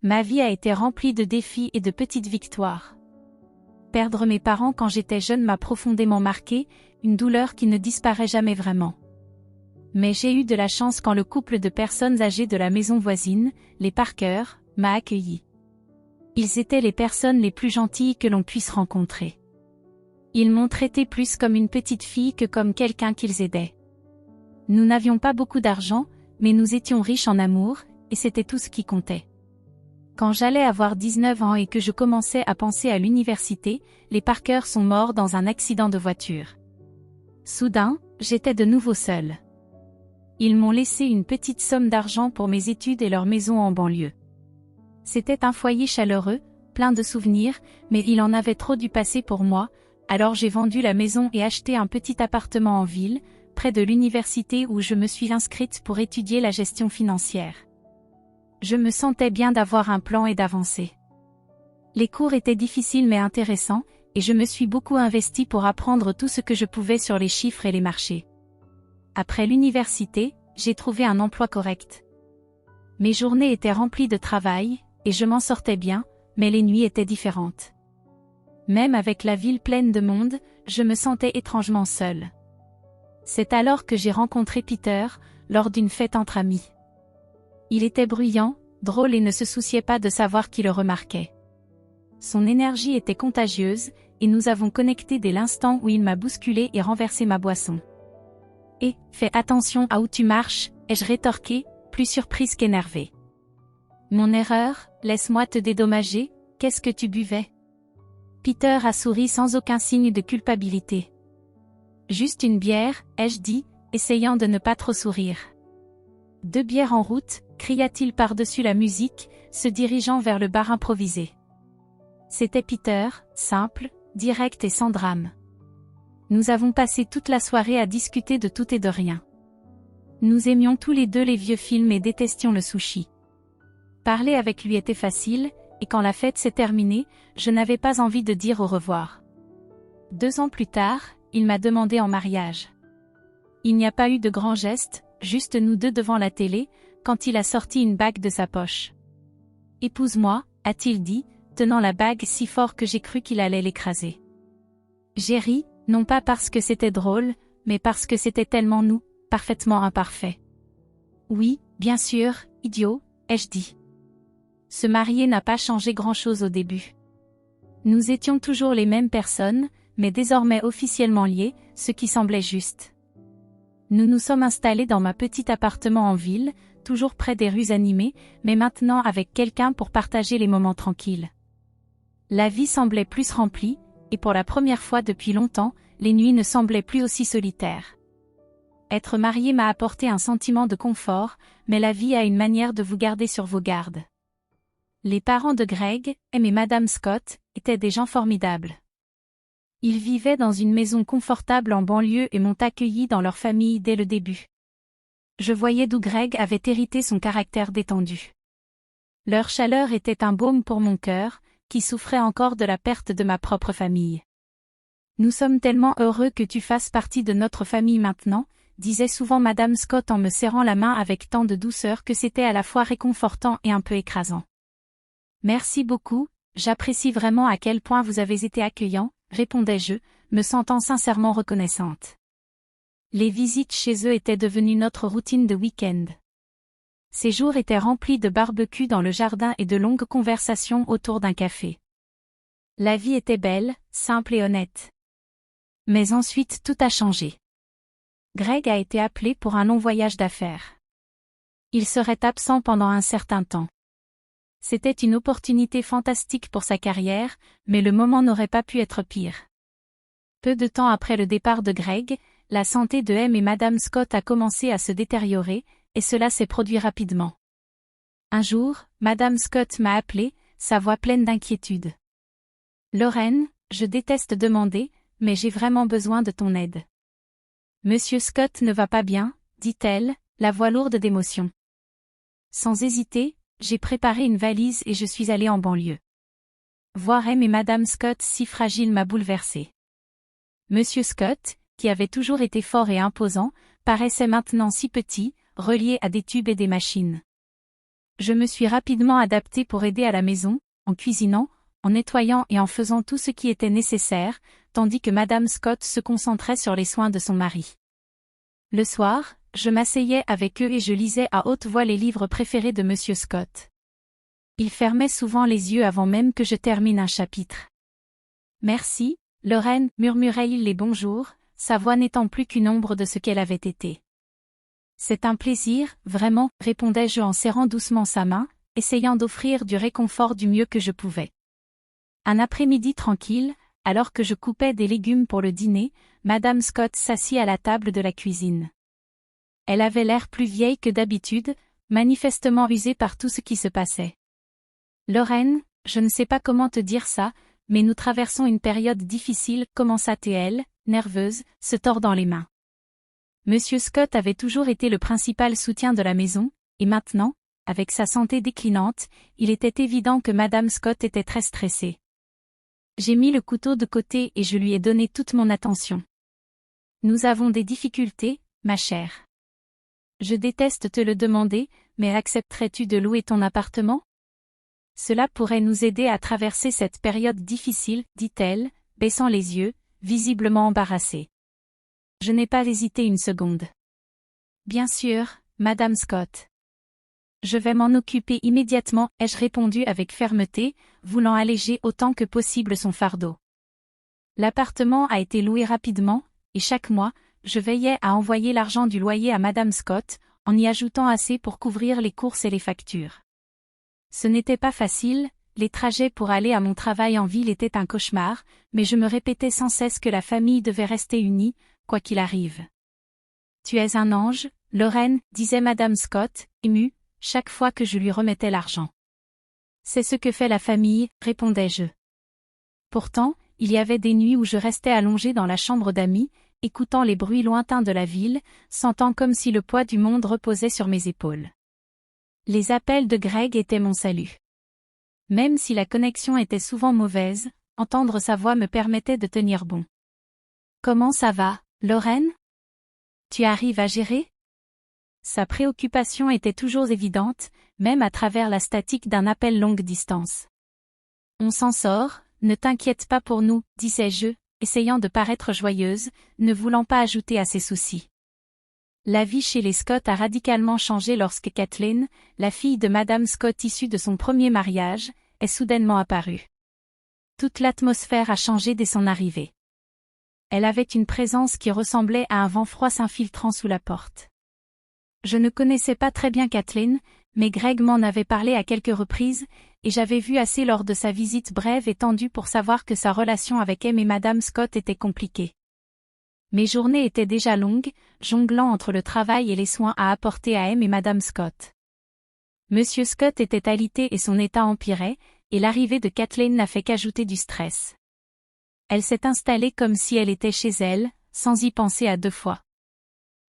Ma vie a été remplie de défis et de petites victoires. Perdre mes parents quand j'étais jeune m'a profondément marqué, une douleur qui ne disparaît jamais vraiment. Mais j'ai eu de la chance quand le couple de personnes âgées de la maison voisine, les Parker, m'a accueilli. Ils étaient les personnes les plus gentilles que l'on puisse rencontrer. Ils m'ont traité plus comme une petite fille que comme quelqu'un qu'ils aidaient. Nous n'avions pas beaucoup d'argent, mais nous étions riches en amour, et c'était tout ce qui comptait. Quand j'allais avoir 19 ans et que je commençais à penser à l'université, les Parker sont morts dans un accident de voiture. Soudain, j'étais de nouveau seule. Ils m'ont laissé une petite somme d'argent pour mes études et leur maison en banlieue. C'était un foyer chaleureux, plein de souvenirs, mais il en avait trop du passé pour moi, alors j'ai vendu la maison et acheté un petit appartement en ville, près de l'université où je me suis inscrite pour étudier la gestion financière. Je me sentais bien d'avoir un plan et d'avancer. Les cours étaient difficiles mais intéressants, et je me suis beaucoup investie pour apprendre tout ce que je pouvais sur les chiffres et les marchés. Après l'université, j'ai trouvé un emploi correct. Mes journées étaient remplies de travail, et je m'en sortais bien, mais les nuits étaient différentes. Même avec la ville pleine de monde, je me sentais étrangement seule. C'est alors que j'ai rencontré Peter, lors d'une fête entre amis. Il était bruyant, drôle et ne se souciait pas de savoir qui le remarquait. Son énergie était contagieuse, et nous avons connecté dès l'instant où il m'a bousculé et renversé ma boisson. « Et, fais attention à où tu marches », ai-je rétorqué, plus surprise qu'énervée. « Mon erreur, laisse-moi te dédommager, qu'est-ce que tu buvais ?» Peter a souri sans aucun signe de culpabilité. « Juste une bière, ai-je dit, essayant de ne pas trop sourire. »« 2 bières en route », cria-t-il par-dessus la musique, se dirigeant vers le bar improvisé. C'était Peter, simple, direct et sans drame. Nous avons passé toute la soirée à discuter de tout et de rien. Nous aimions tous les deux les vieux films et détestions le sushi. Parler avec lui était facile, et quand la fête s'est terminée, je n'avais pas envie de dire au revoir. 2 ans plus tard, il m'a demandé en mariage. Il n'y a pas eu de grand geste, juste nous deux devant la télé, quand il a sorti une bague de sa poche. « Épouse-moi », a-t-il dit, tenant la bague si fort que j'ai cru qu'il allait l'écraser. J'ai ri, non pas parce que c'était drôle, mais parce que c'était tellement nous, parfaitement imparfaits. « Oui, bien sûr, idiot », ai-je dit. Se marier n'a pas changé grand-chose au début. Nous étions toujours les mêmes personnes, mais désormais officiellement liés, ce qui semblait juste. Nous nous sommes installés dans ma petit appartement en ville, toujours près des rues animées, mais maintenant avec quelqu'un pour partager les moments tranquilles. La vie semblait plus remplie, et pour la première fois depuis longtemps, les nuits ne semblaient plus aussi solitaires. Être marié m'a apporté un sentiment de confort, mais la vie a une manière de vous garder sur vos gardes. Les parents de Greg, M et Madame Scott, étaient des gens formidables. Ils vivaient dans une maison confortable en banlieue et m'ont accueilli dans leur famille dès le début. Je voyais d'où Greg avait hérité son caractère détendu. Leur chaleur était un baume pour mon cœur, qui souffrait encore de la perte de ma propre famille. « Nous sommes tellement heureux que tu fasses partie de notre famille maintenant », disait souvent Madame Scott en me serrant la main avec tant de douceur que c'était à la fois réconfortant et un peu écrasant. « Merci beaucoup, j'apprécie vraiment à quel point vous avez été accueillants, répondais-je, me sentant sincèrement reconnaissante. Les visites chez eux étaient devenues notre routine de week-end. Ces jours étaient remplis de barbecue dans le jardin et de longues conversations autour d'un café. La vie était belle, simple et honnête. Mais ensuite tout a changé. Greg a été appelé pour un long voyage d'affaires. Il serait absent pendant un certain temps. C'était une opportunité fantastique pour sa carrière, mais le moment n'aurait pas pu être pire. Peu de temps après le départ de Greg, la santé de M et Madame Scott a commencé à se détériorer, et cela s'est produit rapidement. Un jour, Madame Scott m'a appelé, sa voix pleine d'inquiétude. « Lorraine, je déteste demander, mais j'ai vraiment besoin de ton aide. Monsieur Scott ne va pas bien, dit-elle, la voix lourde d'émotion. Sans hésiter, j'ai préparé une valise et je suis allée en banlieue. Voir M et Madame Scott si fragiles m'a bouleversée. Monsieur Scott, qui avait toujours été fort et imposant, paraissait maintenant si petit, relié à des tubes et des machines. Je me suis rapidement adaptée pour aider à la maison, en cuisinant, en nettoyant et en faisant tout ce qui était nécessaire, tandis que Madame Scott se concentrait sur les soins de son mari. Le soir, je m'asseyais avec eux et je lisais à haute voix les livres préférés de Monsieur Scott. Il fermait souvent les yeux avant même que je termine un chapitre. Merci, Lorraine, murmurait-il les bonjours, sa voix n'étant plus qu'une ombre de ce qu'elle avait été. C'est un plaisir, vraiment, répondais-je en serrant doucement sa main, essayant d'offrir du réconfort du mieux que je pouvais. Un après-midi tranquille, alors que je coupais des légumes pour le dîner, Madame Scott s'assit à la table de la cuisine. Elle avait l'air plus vieille que d'habitude, manifestement usée par tout ce qui se passait. Lorraine, je ne sais pas comment te dire ça, mais nous traversons une période difficile, commença-t-elle, nerveuse, se tordant les mains. Monsieur Scott avait toujours été le principal soutien de la maison, et maintenant, avec sa santé déclinante, il était évident que Madame Scott était très stressée. J'ai mis le couteau de côté et je lui ai donné toute mon attention. Nous avons des difficultés, ma chère. Je déteste te le demander, mais accepterais-tu de louer ton appartement? Cela pourrait nous aider à traverser cette période difficile, dit-elle, baissant les yeux, visiblement embarrassée. Je n'ai pas hésité une seconde. Bien sûr, Madame Scott. Je vais m'en occuper immédiatement, ai-je répondu avec fermeté, voulant alléger autant que possible son fardeau. L'appartement a été loué rapidement, et chaque mois, je veillais à envoyer l'argent du loyer à Madame Scott, en y ajoutant assez pour couvrir les courses et les factures. Ce n'était pas facile, les trajets pour aller à mon travail en ville étaient un cauchemar, mais je me répétais sans cesse que la famille devait rester unie, quoi qu'il arrive. Tu es un ange, Lorraine, disait Madame Scott, émue, chaque fois que je lui remettais l'argent. C'est ce que fait la famille, répondais-je. Pourtant, il y avait des nuits où je restais allongée dans la chambre d'amis, écoutant les bruits lointains de la ville, sentant comme si le poids du monde reposait sur mes épaules. Les appels de Greg étaient mon salut. Même si la connexion était souvent mauvaise, entendre sa voix me permettait de tenir bon. Comment ça va, Lorraine? Tu arrives à gérer? Sa préoccupation était toujours évidente, même à travers la statique d'un appel longue distance. On s'en sort, ne t'inquiète pas pour nous, disais-je, essayant de paraître joyeuse, ne voulant pas ajouter à ses soucis. La vie chez les Scott a radicalement changé lorsque Kathleen, la fille de Madame Scott issue de son premier mariage, est soudainement apparue. Toute l'atmosphère a changé dès son arrivée. Elle avait une présence qui ressemblait à un vent froid s'infiltrant sous la porte. Je ne connaissais pas très bien Kathleen, mais Greg m'en avait parlé à quelques reprises, et j'avais vu assez lors de sa visite brève et tendue pour savoir que sa relation avec M et Madame Scott était compliquée. Mes journées étaient déjà longues, jonglant entre le travail et les soins à apporter à M et Madame Scott. Monsieur Scott était alité et son état empirait, et l'arrivée de Kathleen n'a fait qu'ajouter du stress. Elle s'est installée comme si elle était chez elle, sans y penser à deux fois.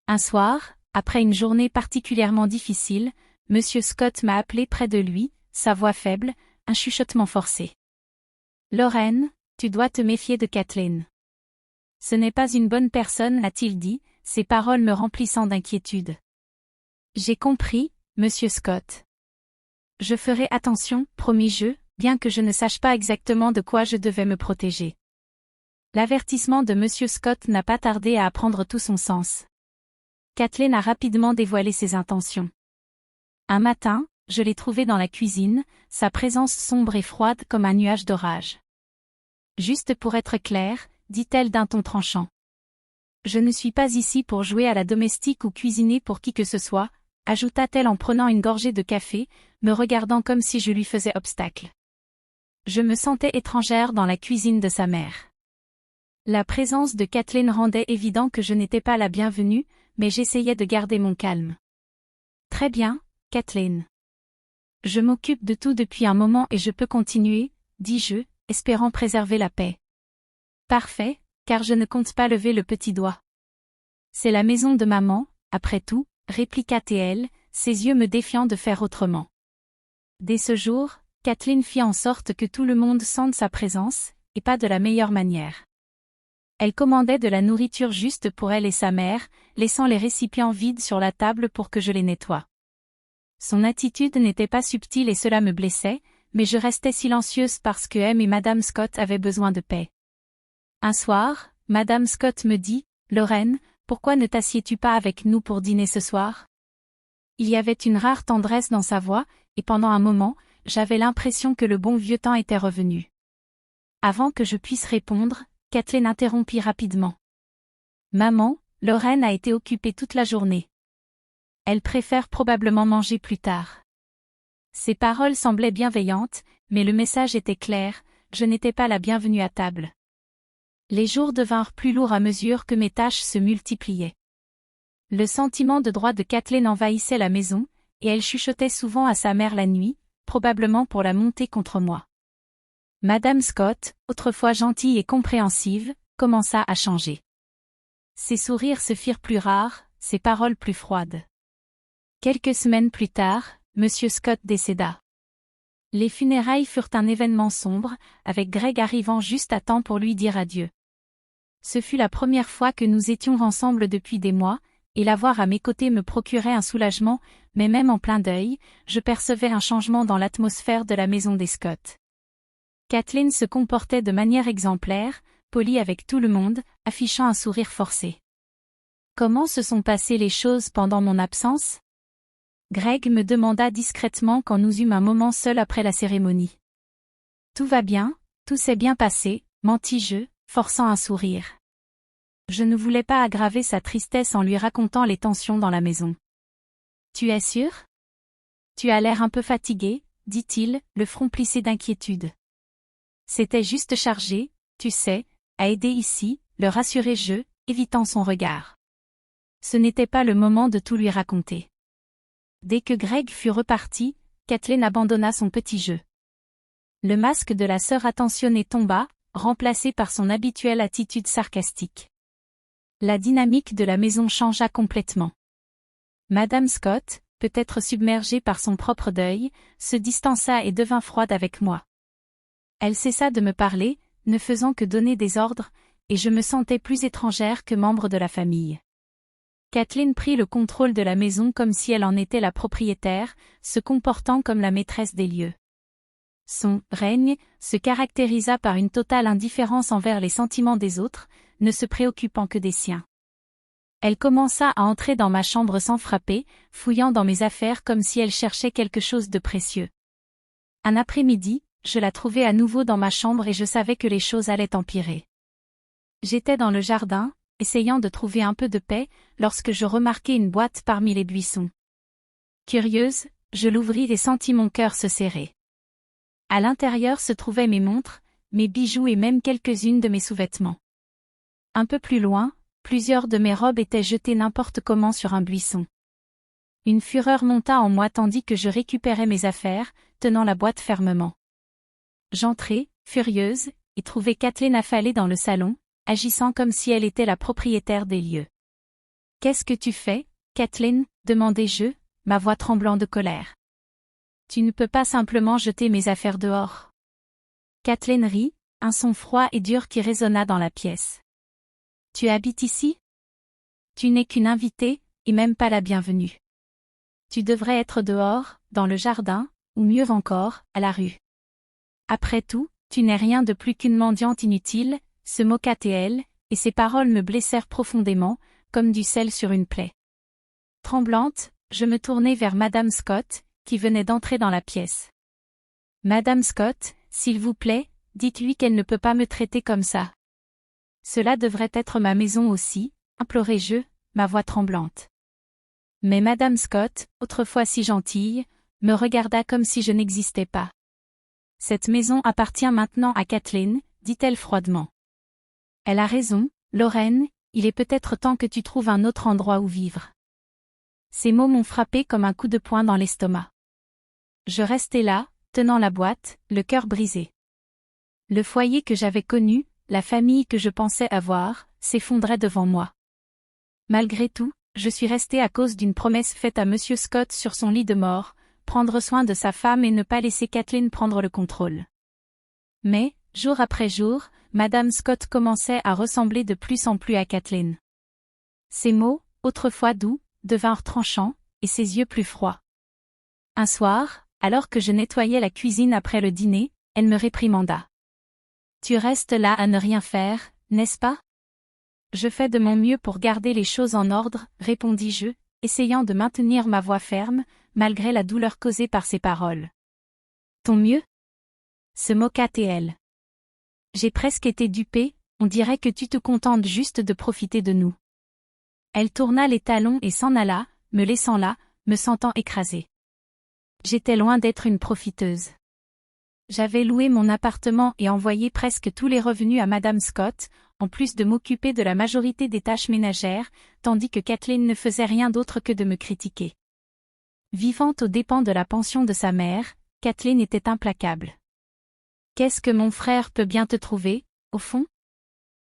Un soir, après une journée particulièrement difficile, Monsieur Scott m'a appelé près de lui, sa voix faible, un chuchotement forcé. « Lorraine, tu dois te méfier de Kathleen. » « Ce n'est pas une bonne personne, a-t-il dit, ses paroles me remplissant d'inquiétude. « J'ai compris, Monsieur Scott. Je ferai attention, promis-je, bien que je ne sache pas exactement de quoi je devais me protéger. » L'avertissement de Monsieur Scott n'a pas tardé à prendre tout son sens. Kathleen a rapidement dévoilé ses intentions. Un matin, je l'ai trouvée dans la cuisine, sa présence sombre et froide comme un nuage d'orage. « Juste pour être clair, dit-elle d'un ton tranchant. Je ne suis pas ici pour jouer à la domestique ou cuisiner pour qui que ce soit, ajouta-t-elle en prenant une gorgée de café, me regardant comme si je lui faisais obstacle. Je me sentais étrangère dans la cuisine de sa mère. La présence de Kathleen rendait évident que je n'étais pas la bienvenue, mais j'essayais de garder mon calme. Très bien, Kathleen. Je m'occupe de tout depuis un moment et je peux continuer, dis-je, espérant préserver la paix. Parfait, car je ne compte pas lever le petit doigt. C'est la maison de maman, après tout, répliqua-t-elle, ses yeux me défiant de faire autrement. Dès ce jour, Kathleen fit en sorte que tout le monde sente sa présence, et pas de la meilleure manière. Elle commandait de la nourriture juste pour elle et sa mère, laissant les récipients vides sur la table pour que je les nettoie. Son attitude n'était pas subtile et cela me blessait, mais je restais silencieuse parce que M et Madame Scott avaient besoin de paix. Un soir, Madame Scott me dit, « Lorraine, pourquoi ne t'assieds-tu pas avec nous pour dîner ce soir ?» Il y avait une rare tendresse dans sa voix, et pendant un moment, j'avais l'impression que le bon vieux temps était revenu. Avant que je puisse répondre, Kathleen interrompit rapidement. « Maman, Lorraine a été occupée toute la journée. Elle préfère probablement manger plus tard. » Ces paroles semblaient bienveillantes, mais le message était clair, je n'étais pas la bienvenue à table. Les jours devinrent plus lourds à mesure que mes tâches se multipliaient. Le sentiment de droit de Kathleen envahissait la maison, et elle chuchotait souvent à sa mère la nuit, probablement pour la monter contre moi. Madame Scott, autrefois gentille et compréhensive, commença à changer. Ses sourires se firent plus rares, ses paroles plus froides. Quelques semaines plus tard, Monsieur Scott décéda. Les funérailles furent un événement sombre, avec Greg arrivant juste à temps pour lui dire adieu. Ce fut la première fois que nous étions ensemble depuis des mois, et l'avoir à mes côtés me procurait un soulagement, mais même en plein deuil, je percevais un changement dans l'atmosphère de la maison des Scott. Kathleen se comportait de manière exemplaire, polie avec tout le monde, affichant un sourire forcé. Comment se sont passées les choses pendant mon absence ? Greg me demanda discrètement quand nous eûmes un moment seul après la cérémonie. Tout va bien, tout s'est bien passé, mentis-je, forçant un sourire. Je ne voulais pas aggraver sa tristesse en lui racontant les tensions dans la maison. Tu es sûr ? Tu as l'air un peu fatigué, dit-il, le front plissé d'inquiétude. C'était juste chargé, tu sais, à aider ici, le rassurai-je, évitant son regard. Ce n'était pas le moment de tout lui raconter. Dès que Greg fut reparti, Kathleen abandonna son petit jeu. Le masque de la sœur attentionnée tomba, remplacé par son habituelle attitude sarcastique. La dynamique de la maison changea complètement. Madame Scott, peut-être submergée par son propre deuil, se distança et devint froide avec moi. Elle cessa de me parler, ne faisant que donner des ordres, et je me sentais plus étrangère que membre de la famille. Kathleen prit le contrôle de la maison comme si elle en était la propriétaire, se comportant comme la maîtresse des lieux. Son règne se caractérisa par une totale indifférence envers les sentiments des autres, ne se préoccupant que des siens. Elle commença à entrer dans ma chambre sans frapper, fouillant dans mes affaires comme si elle cherchait quelque chose de précieux. Un après-midi, je la trouvai à nouveau dans ma chambre et je savais que les choses allaient empirer. J'étais dans le jardin, essayant de trouver un peu de paix, lorsque je remarquai une boîte parmi les buissons. Curieuse, je l'ouvris et sentis mon cœur se serrer. À l'intérieur se trouvaient mes montres, mes bijoux et même quelques-unes de mes sous-vêtements. Un peu plus loin, plusieurs de mes robes étaient jetées n'importe comment sur un buisson. Une fureur monta en moi tandis que je récupérais mes affaires, tenant la boîte fermement. J'entrai, furieuse, et trouvai Kathleen affalée dans le salon, agissant comme si elle était la propriétaire des lieux. « Qu'est-ce que tu fais, Kathleen ?» demandai-je, ma voix tremblant de colère. « Tu ne peux pas simplement jeter mes affaires dehors. » Kathleen rit, un son froid et dur qui résonna dans la pièce. « Tu habites ici ? Tu n'es qu'une invitée, et même pas la bienvenue. Tu devrais être dehors, dans le jardin, ou mieux encore, à la rue. Après tout, tu n'es rien de plus qu'une mendiante inutile, » se moqua-t-elle, et ses paroles me blessèrent profondément, comme du sel sur une plaie. Tremblante, je me tournai vers Madame Scott, qui venait d'entrer dans la pièce. « Madame Scott, s'il vous plaît, dites-lui qu'elle ne peut pas me traiter comme ça. Cela devrait être ma maison aussi, implorai-je, ma voix tremblante. Mais Madame Scott, autrefois si gentille, me regarda comme si je n'existais pas. « Cette maison appartient maintenant à Kathleen, dit-elle froidement. Elle a raison, Lorraine, il est peut-être temps que tu trouves un autre endroit où vivre. » Ces mots m'ont frappé comme un coup de poing dans l'estomac. Je restai là, tenant la boîte, le cœur brisé. Le foyer que j'avais connu, la famille que je pensais avoir, s'effondrait devant moi. Malgré tout, je suis restée à cause d'une promesse faite à Monsieur Scott sur son lit de mort, prendre soin de sa femme et ne pas laisser Kathleen prendre le contrôle. Mais, jour après jour, Madame Scott commençait à ressembler de plus en plus à Kathleen. Ses mots, autrefois doux, devinrent tranchants, et ses yeux plus froids. Un soir, alors que je nettoyais la cuisine après le dîner, elle me réprimanda. Tu restes là à ne rien faire, n'est-ce pas? Je fais de mon mieux pour garder les choses en ordre, répondis-je, essayant de maintenir ma voix ferme, malgré la douleur causée par ses paroles. Ton mieux? Se moqua-t-elle. J'ai presque été dupée, on dirait que tu te contentes juste de profiter de nous. Elle tourna les talons et s'en alla, me laissant là, me sentant écrasée. J'étais loin d'être une profiteuse. J'avais loué mon appartement et envoyé presque tous les revenus à Madame Scott, en plus de m'occuper de la majorité des tâches ménagères, tandis que Kathleen ne faisait rien d'autre que de me critiquer. Vivant aux dépens de la pension de sa mère, Kathleen était implacable. Qu'est-ce que mon frère peut bien te trouver, au fond?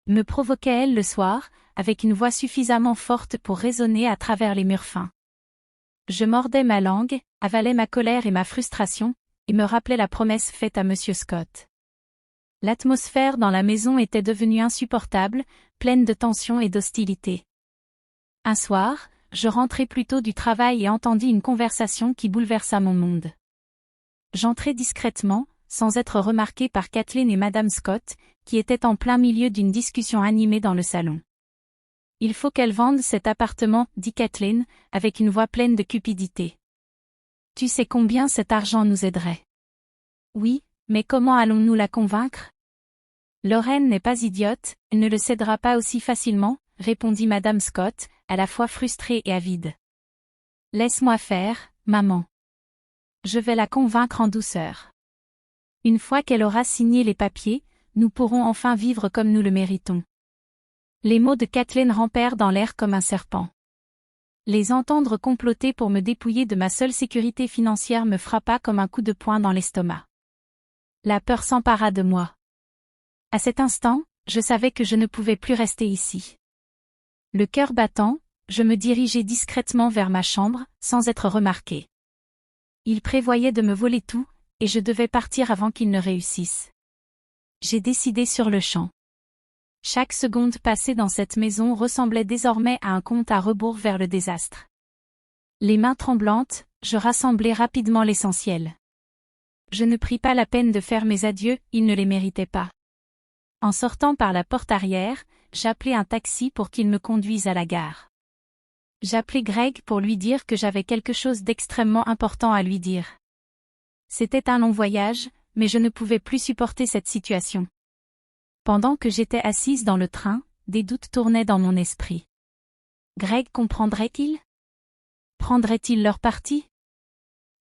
Me provoquait-elle le soir, avec une voix suffisamment forte pour résonner à travers les murs fins. Je mordais ma langue, avalais ma colère et ma frustration, et me rappelais la promesse faite à Monsieur Scott. L'atmosphère dans la maison était devenue insupportable, pleine de tension et d'hostilité. Un soir, je rentrai plus tôt du travail et entendis une conversation qui bouleversa mon monde. J'entrai discrètement, sans être remarqué par Kathleen et Madame Scott, qui étaient en plein milieu d'une discussion animée dans le salon. « Il faut qu'elle vende cet appartement, dit Kathleen, avec une voix pleine de cupidité. Tu sais combien cet argent nous aiderait? Oui, mais comment allons-nous la convaincre? Lorraine n'est pas idiote, elle ne le cédera pas aussi facilement, répondit Madame Scott, à la fois frustrée et avide. Laisse-moi faire, maman. Je vais la convaincre en douceur. Une fois qu'elle aura signé les papiers, nous pourrons enfin vivre comme nous le méritons. Les mots de Kathleen rampèrent dans l'air comme un serpent. Les entendre comploter pour me dépouiller de ma seule sécurité financière me frappa comme un coup de poing dans l'estomac. La peur s'empara de moi. À cet instant, je savais que je ne pouvais plus rester ici. Le cœur battant, je me dirigeai discrètement vers ma chambre, sans être remarqué. Il prévoyait de me voler tout, et je devais partir avant qu'il ne réussisse. J'ai décidé sur le champ. Chaque seconde passée dans cette maison ressemblait désormais à un compte à rebours vers le désastre. Les mains tremblantes, je rassemblai rapidement l'essentiel. Je ne pris pas la peine de faire mes adieux, ils ne les méritaient pas. En sortant par la porte arrière, j'appelai un taxi pour qu'il me conduise à la gare. J'appelai Greg pour lui dire que j'avais quelque chose d'extrêmement important à lui dire. C'était un long voyage, mais je ne pouvais plus supporter cette situation. Pendant que j'étais assise dans le train, des doutes tournaient dans mon esprit. Greg comprendrait-il? Prendrait-il leur parti?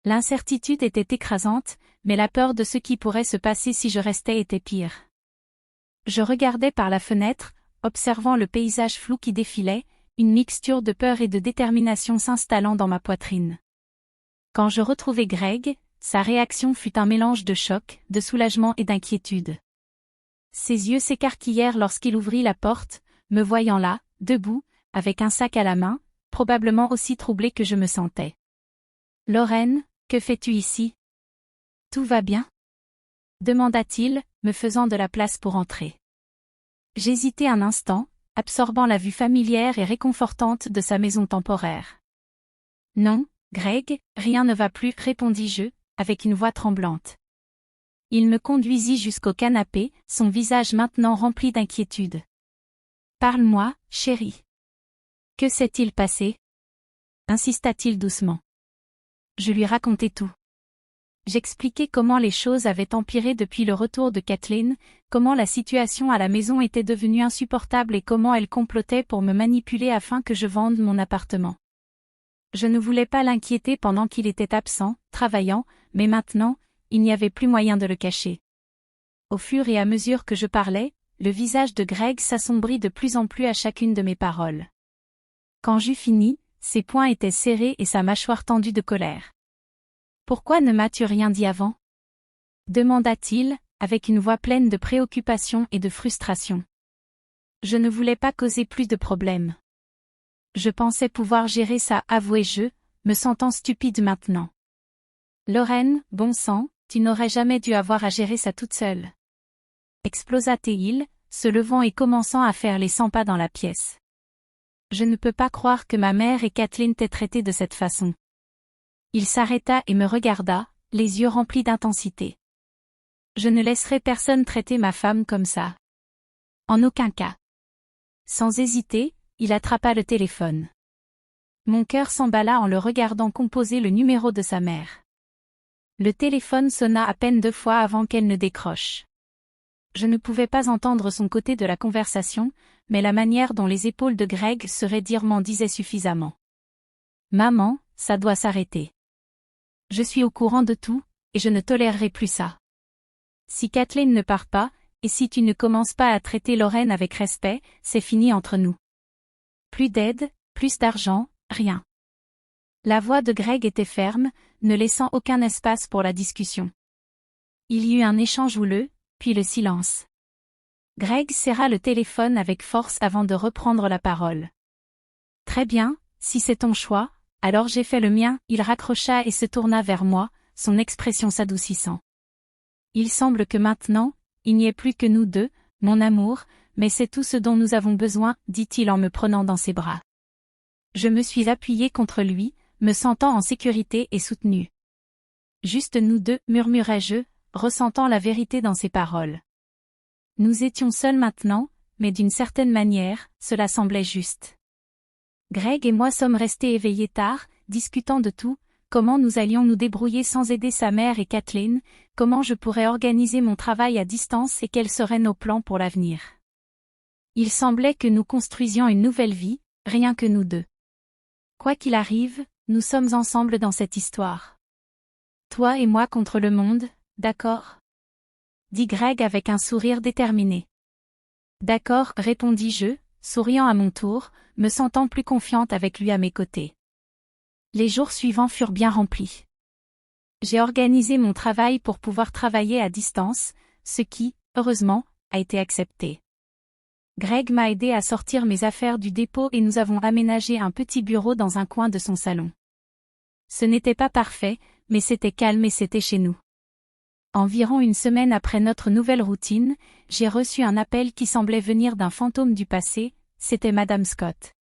L'incertitude était écrasante, mais la peur de ce qui pourrait se passer si je restais était pire. Je regardais par la fenêtre, observant le paysage flou qui défilait, une mixture de peur et de détermination s'installant dans ma poitrine. Quand je retrouvai Greg, sa réaction fut un mélange de choc, de soulagement et d'inquiétude. Ses yeux s'écarquillèrent lorsqu'il ouvrit la porte, me voyant là, debout, avec un sac à la main, probablement aussi troublé que je me sentais. « Lorraine, que fais-tu ici? Tout va bien? » demanda-t-il, me faisant de la place pour entrer. J'hésitai un instant, absorbant la vue familière et réconfortante de sa maison temporaire. « Non, Greg, rien ne va plus, répondis-je, avec une voix tremblante. Il me conduisit jusqu'au canapé, son visage maintenant rempli d'inquiétude. « Parle-moi, chérie. Que s'est-il passé? » insista-t-il doucement. Je lui racontai tout. J'expliquai comment les choses avaient empiré depuis le retour de Kathleen, comment la situation à la maison était devenue insupportable et comment elle complotait pour me manipuler afin que je vende mon appartement. Je ne voulais pas l'inquiéter pendant qu'il était absent, travaillant, mais maintenant, il n'y avait plus moyen de le cacher. Au fur et à mesure que je parlais, le visage de Greg s'assombrit de plus en plus à chacune de mes paroles. Quand j'eus fini, ses poings étaient serrés et sa mâchoire tendue de colère. « Pourquoi ne m'as-tu rien dit avant? » demanda-t-il, avec une voix pleine de préoccupation et de frustration. Je ne voulais pas causer plus de problèmes. Je pensais pouvoir gérer ça, avouai-je, me sentant stupide maintenant. Lorraine, bon sang, tu n'aurais jamais dû avoir à gérer ça toute seule. Explosa-t-il, se levant et commençant à faire les 100 pas dans la pièce. Je ne peux pas croire que ma mère et Kathleen t'aient traité de cette façon. Il s'arrêta et me regarda, les yeux remplis d'intensité. Je ne laisserai personne traiter ma femme comme ça. En aucun cas. Sans hésiter, il attrapa le téléphone. Mon cœur s'emballa en le regardant composer le numéro de sa mère. Le téléphone sonna à peine 2 fois avant qu'elle ne décroche. Je ne pouvais pas entendre son côté de la conversation, mais la manière dont les épaules de Greg se raidirent m'en disait suffisamment. Maman, ça doit s'arrêter. Je suis au courant de tout, et je ne tolérerai plus ça. Si Kathleen ne part pas, et si tu ne commences pas à traiter Lorraine avec respect, c'est fini entre nous. Plus d'aide, plus d'argent, rien. La voix de Greg était ferme, ne laissant aucun espace pour la discussion. Il y eut un échange houleux, puis le silence. Greg serra le téléphone avec force avant de reprendre la parole. Très bien, si c'est ton choix, alors j'ai fait le mien, il raccrocha et se tourna vers moi, son expression s'adoucissant. Il semble que maintenant, il n'y ait plus que nous deux, mon amour, mais c'est tout ce dont nous avons besoin, dit-il en me prenant dans ses bras. Je me suis appuyée contre lui, me sentant en sécurité et soutenue. Juste nous deux, murmurai-je, ressentant la vérité dans ses paroles. Nous étions seuls maintenant, mais d'une certaine manière, cela semblait juste. Greg et moi sommes restés éveillés tard, discutant de tout, comment nous allions nous débrouiller sans aider sa mère et Kathleen, comment je pourrais organiser mon travail à distance et quels seraient nos plans pour l'avenir. Il semblait que nous construisions une nouvelle vie, rien que nous deux. Quoi qu'il arrive, nous sommes ensemble dans cette histoire. Toi et moi contre le monde, d'accord ? Dit Greg avec un sourire déterminé. D'accord, répondis-je, souriant à mon tour, me sentant plus confiante avec lui à mes côtés. Les jours suivants furent bien remplis. J'ai organisé mon travail pour pouvoir travailler à distance, ce qui, heureusement, a été accepté. Greg m'a aidé à sortir mes affaires du dépôt et nous avons aménagé un petit bureau dans un coin de son salon. Ce n'était pas parfait, mais c'était calme et c'était chez nous. Environ une semaine après notre nouvelle routine, j'ai reçu un appel qui semblait venir d'un fantôme du passé, c'était Madame Scott.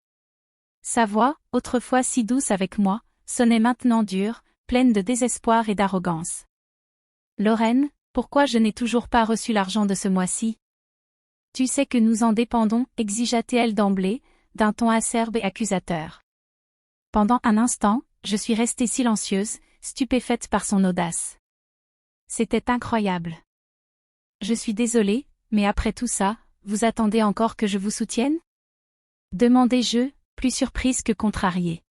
Sa voix, autrefois si douce avec moi, sonnait maintenant dure, pleine de désespoir et d'arrogance. « Lorraine, pourquoi je n'ai toujours pas reçu l'argent de ce mois-ci ? Tu sais que nous en dépendons, exigea-t-elle d'emblée, d'un ton acerbe et accusateur. Pendant un instant, je suis restée silencieuse, stupéfaite par son audace. C'était incroyable. Je suis désolée, mais après tout ça, vous attendez encore que je vous soutienne ? Demandai-je, plus surprise que contrariée.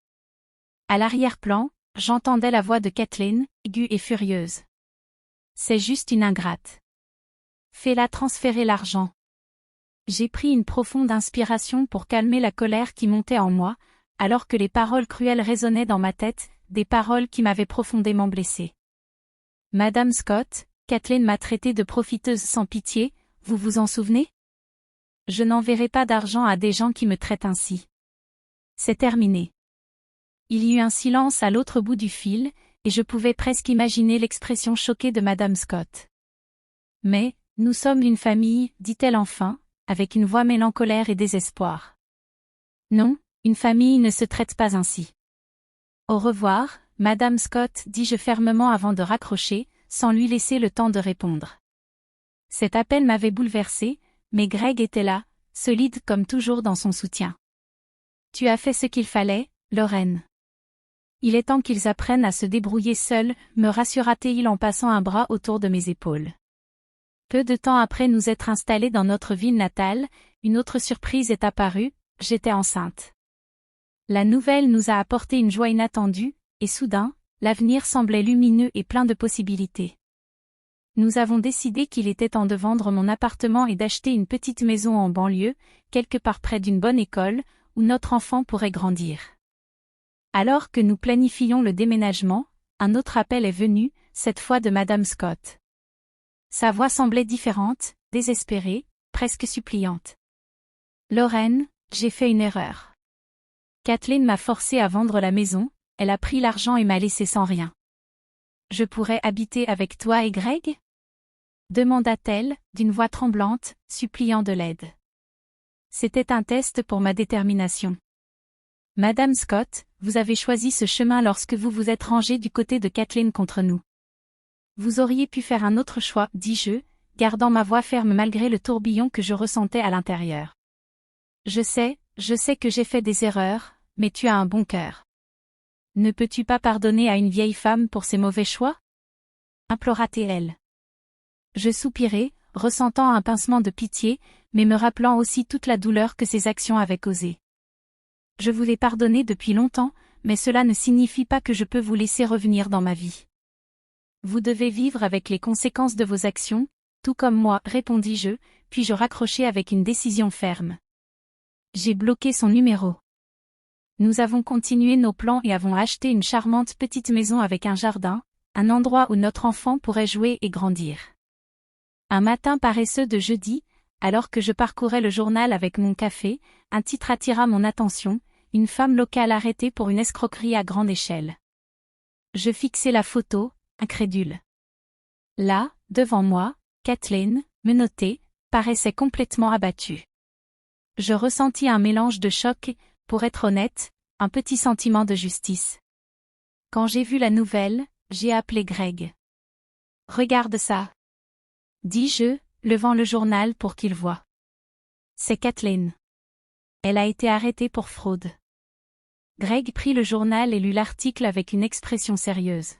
À l'arrière-plan, j'entendais la voix de Kathleen, aiguë et furieuse. C'est juste une ingrate. Fais-la transférer l'argent. J'ai pris une profonde inspiration pour calmer la colère qui montait en moi, alors que les paroles cruelles résonnaient dans ma tête, des paroles qui m'avaient profondément blessée. Madame Scott, Kathleen m'a traitée de profiteuse sans pitié, vous vous en souvenez ? Je n'enverrai pas d'argent à des gens qui me traitent ainsi. C'est terminé. Il y eut un silence à l'autre bout du fil, et je pouvais presque imaginer l'expression choquée de Madame Scott. Mais, nous sommes une famille, dit-elle enfin, avec une voix mélancolaire et désespoir. Non, une famille ne se traite pas ainsi. Au revoir, Madame Scott, dis-je fermement avant de raccrocher, sans lui laisser le temps de répondre. Cet appel m'avait bouleversée, mais Greg était là, solide comme toujours dans son soutien. Tu as fait ce qu'il fallait, Lorraine. Il est temps qu'ils apprennent à se débrouiller seuls, me rassura-t-il en passant un bras autour de mes épaules. Peu de temps après nous être installés dans notre ville natale, une autre surprise est apparue, j'étais enceinte. La nouvelle nous a apporté une joie inattendue, et soudain, l'avenir semblait lumineux et plein de possibilités. Nous avons décidé qu'il était temps de vendre mon appartement et d'acheter une petite maison en banlieue, quelque part près d'une bonne école, où notre enfant pourrait grandir. Alors que nous planifions le déménagement, un autre appel est venu, cette fois de Madame Scott. Sa voix semblait différente, désespérée, presque suppliante. « Lorraine, j'ai fait une erreur. Kathleen m'a forcée à vendre la maison, elle a pris l'argent et m'a laissé sans rien. Je pourrais habiter avec toi et Greg ? Demanda-t-elle, d'une voix tremblante, suppliant de l'aide. C'était un test pour ma détermination. Madame Scott, vous avez choisi ce chemin lorsque vous vous êtes rangé du côté de Kathleen contre nous. Vous auriez pu faire un autre choix, dis-je, gardant ma voix ferme malgré le tourbillon que je ressentais à l'intérieur. Je sais que j'ai fait des erreurs, mais tu as un bon cœur. Ne peux-tu pas pardonner à une vieille femme pour ses mauvais choix? Implora-t-elle. Je soupirai, ressentant un pincement de pitié, mais me rappelant aussi toute la douleur que ses actions avaient causée. Je vous l'ai pardonné depuis longtemps, mais cela ne signifie pas que je peux vous laisser revenir dans ma vie. Vous devez vivre avec les conséquences de vos actions, tout comme moi, répondis-je, puis je raccrochai avec une décision ferme. J'ai bloqué son numéro. Nous avons continué nos plans et avons acheté une charmante petite maison avec un jardin, un endroit où notre enfant pourrait jouer et grandir. Un matin paresseux de jeudi, alors que je parcourais le journal avec mon café, un titre attira mon attention, une femme locale arrêtée pour une escroquerie à grande échelle. Je fixai la photo, incrédule. Là, devant moi, Kathleen, menottée, paraissait complètement abattue. Je ressentis un mélange de choc et, pour être honnête, un petit sentiment de justice. Quand j'ai vu la nouvelle, j'ai appelé Greg. « Regarde ça !» dis-je, levant le journal pour qu'il voie. C'est Kathleen. Elle a été arrêtée pour fraude. Greg prit le journal et lut l'article avec une expression sérieuse.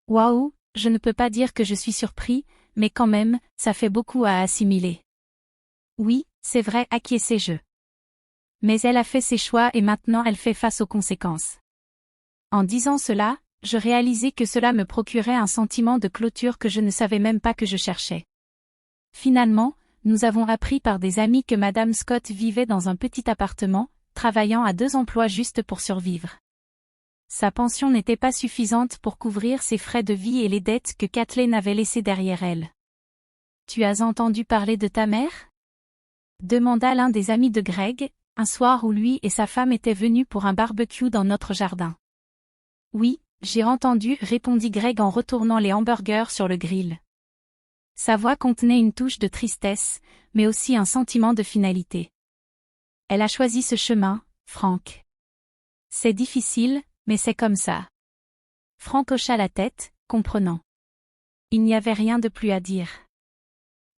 Waouh, je ne peux pas dire que je suis surpris, mais quand même, ça fait beaucoup à assimiler. Oui, c'est vrai, acquiesçai-je. Mais elle a fait ses choix et maintenant elle fait face aux conséquences. En disant cela, je réalisai que cela me procurait un sentiment de clôture que je ne savais même pas que je cherchais. Finalement, nous avons appris par des amis que Madame Scott vivait dans un petit appartement, travaillant à 2 emplois juste pour survivre. Sa pension n'était pas suffisante pour couvrir ses frais de vie et les dettes que Kathleen avait laissées derrière elle. « Tu as entendu parler de ta mère ?» demanda l'un des amis de Greg, un soir où lui et sa femme étaient venus pour un barbecue dans notre jardin. « Oui, j'ai entendu, répondit Greg en retournant les hamburgers sur le grill. Sa voix contenait une touche de tristesse, mais aussi un sentiment de finalité. Elle a choisi ce chemin, Frank. C'est difficile, mais c'est comme ça. Frank hocha la tête, comprenant. Il n'y avait rien de plus à dire.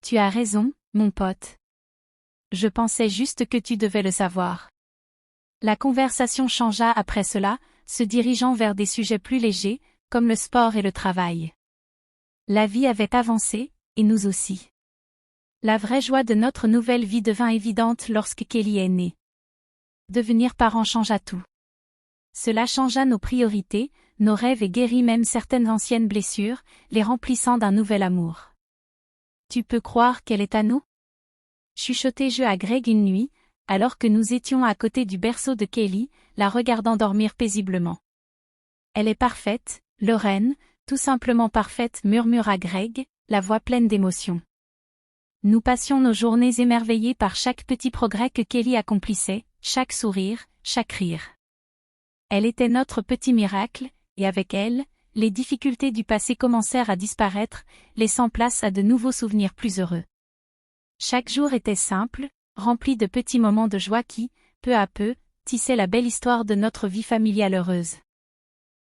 Tu as raison, mon pote. Je pensais juste que tu devais le savoir. La conversation changea après cela, se dirigeant vers des sujets plus légers, comme le sport et le travail. La vie avait avancé, et nous aussi. La vraie joie de notre nouvelle vie devint évidente lorsque Kelly est née. Devenir parent changea tout. Cela changea nos priorités, nos rêves et guérit même certaines anciennes blessures, les remplissant d'un nouvel amour. Tu peux croire qu'elle est à nous? Chuchotai-je à Greg une nuit, alors que nous étions à côté du berceau de Kelly, la regardant dormir paisiblement. Elle est parfaite, Lorraine, tout simplement parfaite, murmura Greg, la voix pleine d'émotion. Nous passions nos journées émerveillées par chaque petit progrès que Kelly accomplissait, chaque sourire, chaque rire. Elle était notre petit miracle, et avec elle, les difficultés du passé commencèrent à disparaître, laissant place à de nouveaux souvenirs plus heureux. Chaque jour était simple, rempli de petits moments de joie qui, peu à peu, tissaient la belle histoire de notre vie familiale heureuse.